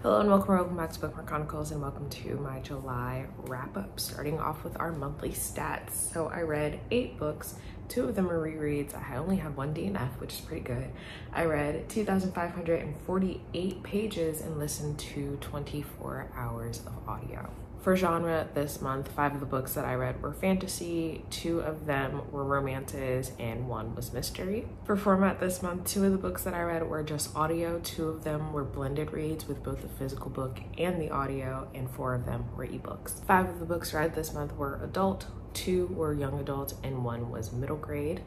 Hello and welcome back to Bookmark Chronicles, and welcome to my July wrap-up, starting off with our monthly stats. So I read 8 books, 2 of them are rereads. I only had 1 DNF, which is pretty good. I read 2,548 pages and listened to 24 hours of audio. For genre this month, 5 of the books that I read were fantasy, 2 of them were romances, and 1 was mystery. For format this month, 2 of the books that I read were just audio, 2 of them were blended reads with both the physical book and the audio, and 4 of them were ebooks. 5 of the books read this month were adult, 2 were young adult, and 1 was middle grade.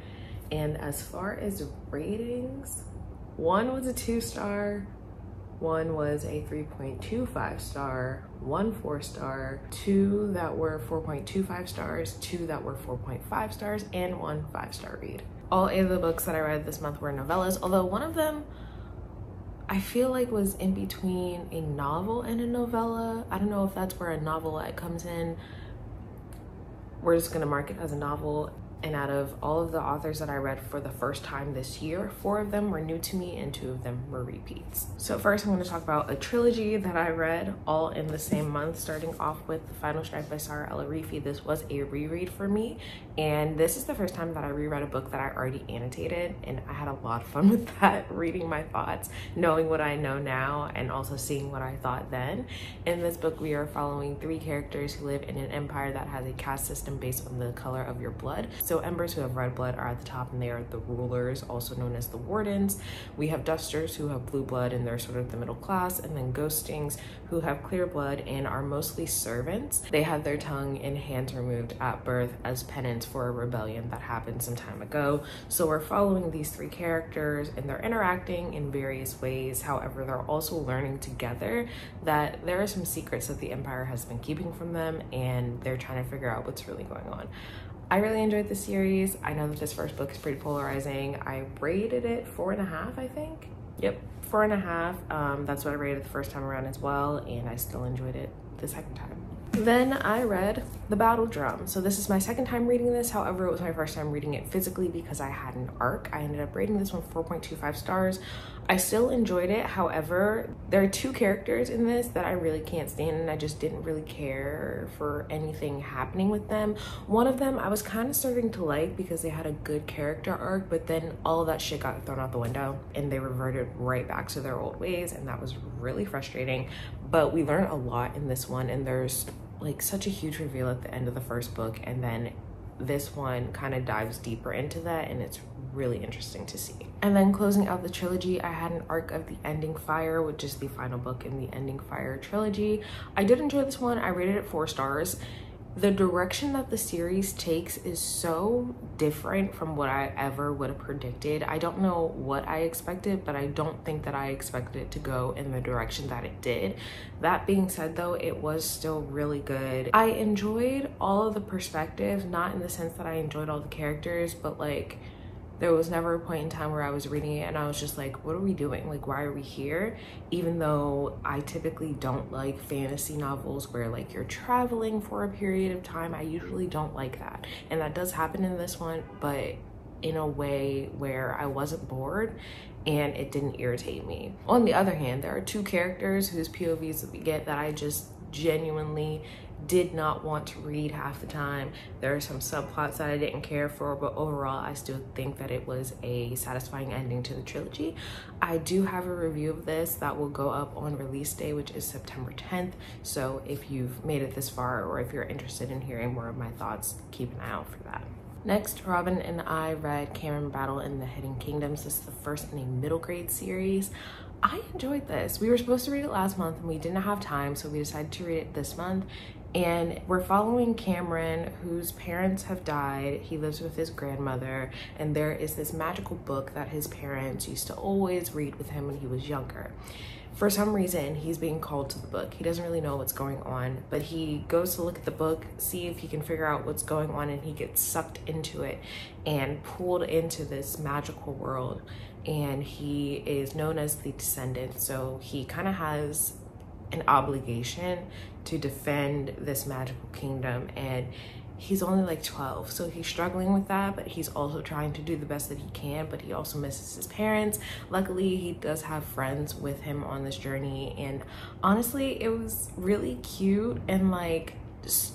And as far as ratings, 1 was a 2-star, 1 was a 3.25 star, 1 4-star, 2 that were 4.25 stars, 2 that were 4.5 stars, and 1 5-star read. All 8 of the books that I read this month were novellas, although one of them I feel like was in between a novel and a novella. I don't know if that's where a novelette comes in. We're just gonna mark it as a novel. And out of all of the authors that I read for the first time this year, 4 of them were new to me and 2 of them were repeats. So first I'm going to talk about a trilogy that I read all in the same month, starting off with The Final Strike by Sara El-Arifi. This was a reread for me, and this is the first time that I reread a book that I already annotated, and I had a lot of fun with that, reading my thoughts, knowing what I know now, and also seeing what I thought then. In this book, we are following 3 characters who live in an empire that has a caste system based on the color of your blood. So Embers, who have red blood, are at the top, and they are the rulers, also known as the wardens. We have Dusters, who have blue blood, and they're sort of the middle class, and then Ghostings, who have clear blood and are mostly servants. They had their tongue and hands removed at birth as penance for a rebellion that happened some time ago. So we're following these 3 characters, and they're interacting in various ways. However, they're also learning together that there are some secrets that the Empire has been keeping from them, and they're trying to figure out what's really going on. I really enjoyed the series. I know that this first book is pretty polarizing. I rated it 4.5, I think. Yep, 4.5. That's what I rated the first time around as well, and I still enjoyed it the second time. Then I read The Battle Drum. So this is my second time reading this. However, it was my first time reading it physically because I had an ARC. I ended up rating this one 4.25 stars. I still enjoyed it. However, there are 2 characters in this that I really can't stand, and I just didn't really care for anything happening with them. One of them I was kind of starting to like because they had a good character arc, but then all of that shit got thrown out the window and they reverted right back to their old ways, and that was really frustrating. But we learned a lot in this one, and there's like such a huge reveal at the end of the first book, and then this one kind of dives deeper into that, and it's really interesting to see. And then closing out the trilogy, I had an arc of The Ending Fire, which is the final book in the Ending Fire trilogy. I did enjoy this one. I rated it 4 stars. The direction that the series takes is so different from what I ever would have predicted. I don't know what I expected, but I don't think that I expected it to go in the direction that it did. That being said, though, it was still really good. I enjoyed all of the perspectives, not in the sense that I enjoyed all the characters, but like, there was never a point in time where I was reading it and I was just like, what are we doing? Like, why are we here? Even though I typically don't like fantasy novels where like you're traveling for a period of time, I usually don't like that. And that does happen in this one, but in a way where I wasn't bored and it didn't irritate me. On the other hand, there are 2 characters whose POVs that we get that I just genuinely did not want to read half the time. There are some subplots that I didn't care for, but overall I still think that it was a satisfying ending to the trilogy. I do have a review of this that will go up on release day, which is September 10th. So if you've made it this far, or if you're interested in hearing more of my thoughts, keep an eye out for that. Next, Robin and I read Cameron Battle in the Hidden Kingdoms. This is the first in a middle grade series. I enjoyed this. We were supposed to read it last month and we didn't have time, so we decided to read it this month. And we're following Cameron, whose parents have died. He lives with his grandmother, and there is this magical book that his parents used to always read with him when he was younger. For some reason, he's being called to the book. He doesn't really know what's going on, but he goes to look at the book, see if he can figure out what's going on, and he gets sucked into it and pulled into this magical world. And he is known as the Descendant, so he kind of has an obligation to defend this magical kingdom, and he's only like 12, so he's struggling with that, but he's also trying to do the best that he can, but he also misses his parents. Luckily, he does have friends with him on this journey, and honestly, it was really cute and like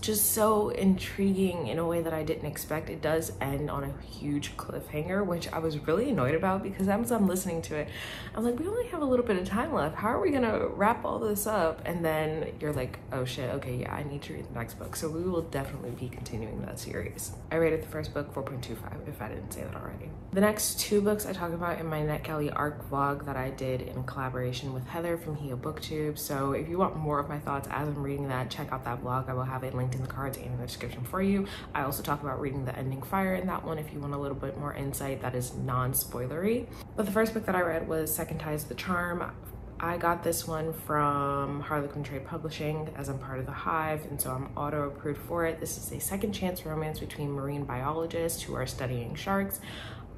just so intriguing in a way that I didn't expect. It does end on a huge cliffhanger, which I was really annoyed about, because as I'm listening to it, I'm like, we only have a little bit of time left. How are we gonna wrap all this up? And then you're like, oh shit, okay, yeah, I need to read the next book. So we will definitely be continuing that series. I rated the first book 4.25, if I didn't say that already. The next 2 books I talk about in my NetGalley ARC vlog that I did in collaboration with Heather from Hio Booktube. So if you want more of my thoughts as I'm reading that, check out that vlog. I will have it linked in the cards and in the description for you. I also talk about reading The Ending Fire in that one if you want a little bit more insight that is non-spoilery. But the first book that I read was Second Ties the Charm. I got this one from Harlequin Trade Publishing, as I'm part of the Hive, and so I'm auto approved for it. This is a second chance romance between marine biologists who are studying sharks.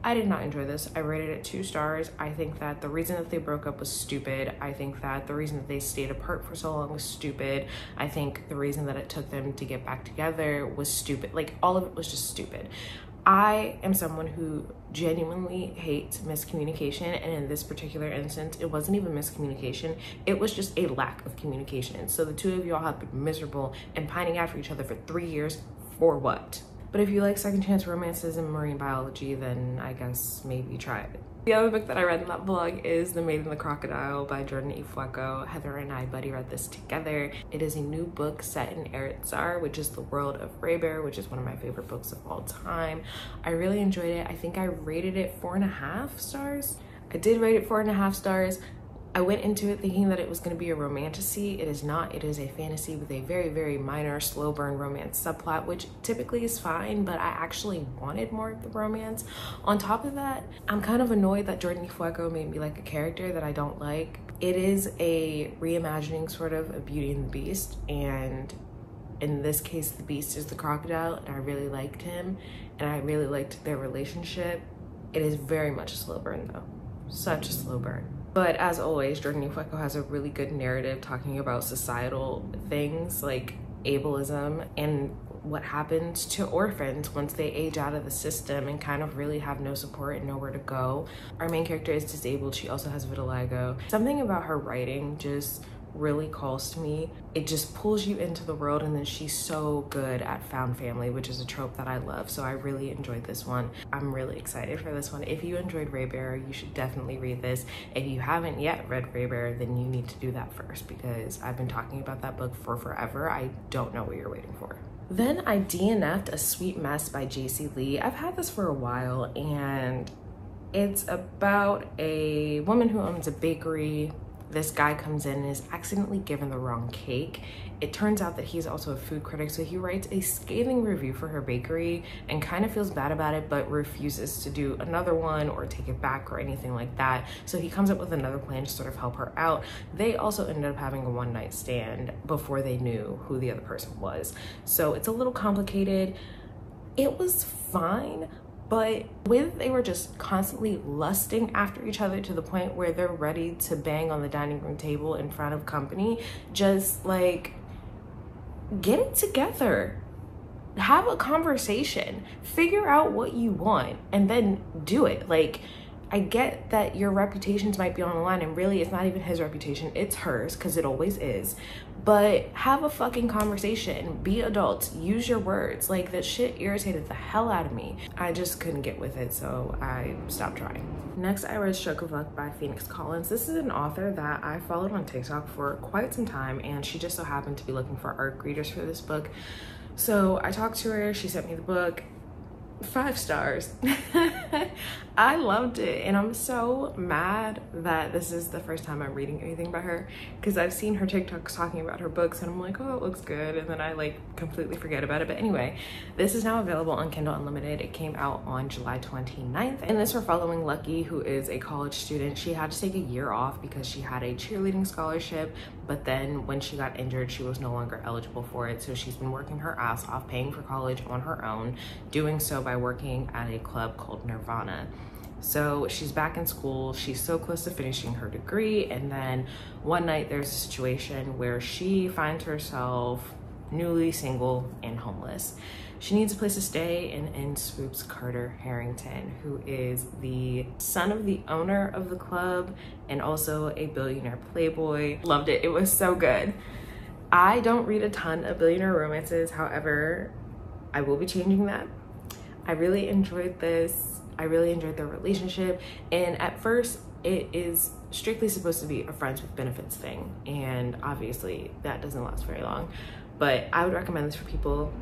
I did not enjoy this. I rated it 2 stars. I think that the reason that they broke up was stupid. I think that the reason that they stayed apart for so long was stupid. I think the reason that it took them to get back together was stupid. Like, all of it was just stupid. I am someone who genuinely hates miscommunication, and in this particular instance, it wasn't even miscommunication. It was just a lack of communication. So the 2 of y'all have been miserable and pining after each other for 3 years for what? But if you like second chance romances and marine biology, then I guess maybe try it. The other book that I read in that vlog is The Maid and the Crocodile by Jordan E. Fueko. Heather and I buddy read this together. It is a new book set in Eretzar, which is the world of Raybear, which is one of my favorite books of all time. I really enjoyed it. I think I rated it 4.5 stars. I did rate it 4.5 stars. I went into it thinking that it was going to be a romantasy. It is not. It is a fantasy with a very, very minor slow burn romance subplot, which typically is fine, but I actually wanted more of the romance. On top of that, I'm kind of annoyed that Jordan E. Fueko made me like a character that I don't like. It is a reimagining sort of Beauty and the Beast, and in this case, the beast is the crocodile, and I really liked him, and I really liked their relationship. It is very much a slow burn though. Such a slow burn. But as always, Jordan E. Fueko has a really good narrative talking about societal things like ableism and what happens to orphans once they age out of the system and kind of really have no support and nowhere to go. Our main character is disabled. She also has vitiligo. Something about her writing just really calls to me. It just pulls you into the world, and then she's so good at found family, which is a trope that I love. So I really enjoyed this one. I'm really excited for this one. If you enjoyed Raybear, you should definitely read this. If you haven't yet read Raybear, then you need to do that first, because I've been talking about that book for forever. I don't know what you're waiting for. Then I DNF'd A Sweet Mess by J.C. Lee. I've had this for a while, and it's about a woman who owns a bakery. This guy comes in and is accidentally given the wrong cake. It turns out that he's also a food critic, so he writes a scathing review for her bakery and kind of feels bad about it, but refuses to do another one or take it back or anything like that. So he comes up with another plan to sort of help her out. They also ended up having a one-night stand before they knew who the other person was. So it's a little complicated. It was fine, but when they were just constantly lusting after each other to the point where they're ready to bang on the dining room table in front of company, just like, get it together. Have a conversation, figure out what you want, and then do it. Like, I get that your reputations might be on the line, and really it's not even his reputation, it's hers, because it always is. But have a fucking conversation, be adults, use your words. Like, that shit irritated the hell out of me. I just couldn't get with it, so I stopped trying. Next, I read Stroke of Luck by Phoenix Collins. This is an author that I followed on TikTok for quite some time, and she just so happened to be looking for ARC readers for this book. So I talked to her, she sent me the book. 5 stars. I loved it, and I'm so mad that this is the first time I'm reading anything by her, because I've seen her TikToks talking about her books and I'm like, oh, it looks good, and then I like completely forget about it. But anyway, this is now available on Kindle Unlimited. It came out on July 29th. In this, we're following Lucky, who is a college student. She had to take a year off because she had a cheerleading scholarship, but then when she got injured, she was no longer eligible for it. So she's been working her ass off, paying for college on her own, doing so by working at a club called Nirvana. So she's back in school, she's so close to finishing her degree, and then one night there's a situation where she finds herself newly single and homeless. She needs a place to stay, and in swoops Carter Harrington, who is the son of the owner of the club and also a billionaire playboy. Loved it. It was so good. I don't read a ton of billionaire romances. However, I will be changing that. I really enjoyed this. I really enjoyed their relationship. And at first, it is strictly supposed to be a friends with benefits thing. And obviously that doesn't last very long. But I would recommend this for people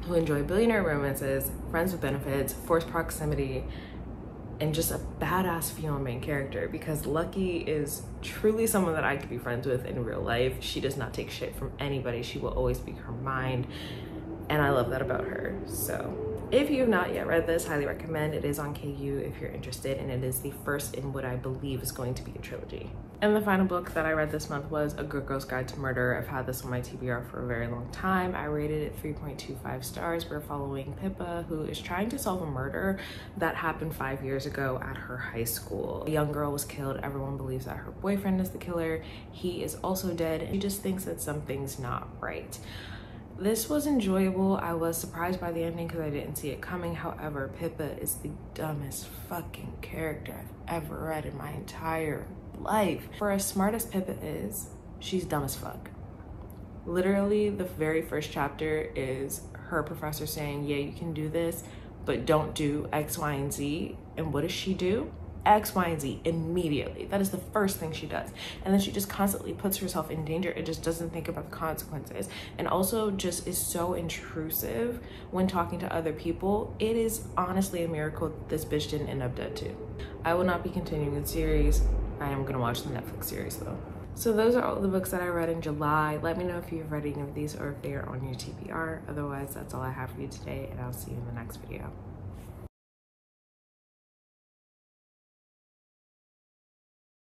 who enjoy billionaire romances, friends with benefits, forced proximity, and just a badass female main character, because Lucky is truly someone that I could be friends with in real life. She does not take shit from anybody. She will always speak her mind, and I love that about her. So if you have not yet read this, highly recommend. It is on KU if you're interested, and it is the first in what I believe is going to be a trilogy. And the final book that I read this month was A Good Girl's Guide to Murder. I've had this on my TBR for a very long time. I rated it 3.25 stars. We're following Pippa, who is trying to solve a murder that happened 5 years ago at her high school. A young girl was killed. Everyone believes that her boyfriend is the killer. He is also dead, and she just thinks that something's not right. This was enjoyable. I was surprised by the ending because I didn't see it coming. However, Pippa is the dumbest fucking character I've ever read in my entire life. For as smart as Pippa is, she's dumb as fuck. Literally, the very first chapter is her professor saying, yeah, you can do this, but don't do X, Y, and Z. And what does she do? X, Y, and Z immediately. That is the first thing she does. And then she just constantly puts herself in danger. It just doesn't think about the consequences. And also just is so intrusive when talking to other people. It is honestly a miracle this bitch didn't end up dead too. I will not be continuing the series. I am gonna watch the Netflix series though. So those are all the books that I read in July. Let me know if you've read any of these or if they are on your TBR. Otherwise, that's all I have for you today, and I'll see you in the next video.